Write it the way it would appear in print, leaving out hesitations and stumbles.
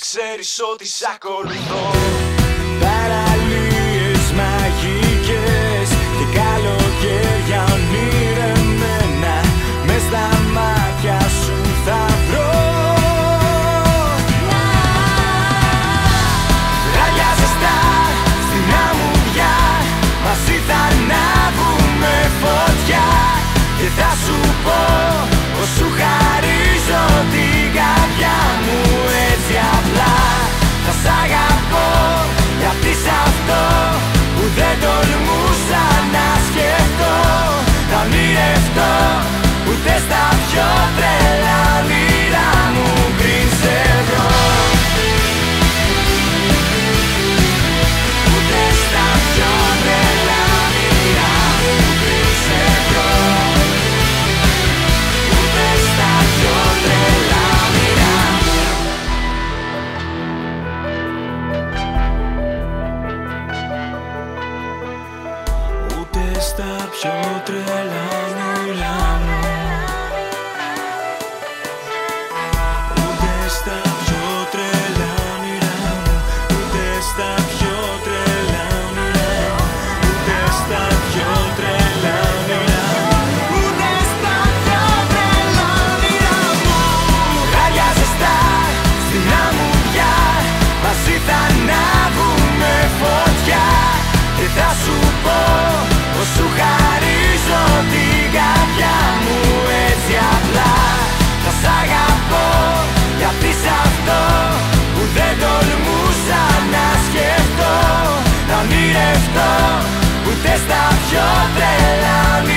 ξέρεις ότι σ' ακολουθώ. Παραλίες μαγικές και καλοκαίρια ονειρεμένα, μες στα μάτια σου θα βρω. Βράδια ζεστά στην αμμουδιά, μαζί θα ανάβουμε φωτιά και θα σου πω πως σου χαρίζω την καρδιά μου έτσι απλά. Θα σ' αγαπώ γιατί σ' αυτό που δεν τολμούσα να σκεφτώ, να ονειρευτώ ούτε στα πιο τρελά όνειρά μου πριν σε βρω. Ούτε στα πιο τρελά όνειρά μου πριν σε βρω. Ούτε στα πιο τρελά όνειρά μου. Ούτε στα πιο τρελά όνειρά μου. Ούτε στα πιο τρελά όνειρά μου. Ούτε στα πιο τρελά όνειρά μου. Ούτε στα πιο τρελά όνειρά μου. Ούτε στα πιο τρελά όνειρά μου. Βράδια ζεστά στην αμμουδιά, μαζί θα ανάβουμε φωτιά και θα σου πω πως σου χαρίζω την καρδιά μου έτσι απλά. Θα σ' αγαπώ γιατί σ' αυτό που δεν τολμούσα να σκεφτώ, να ονειρευτώ ούτε στα πιο τρελά όνειρά.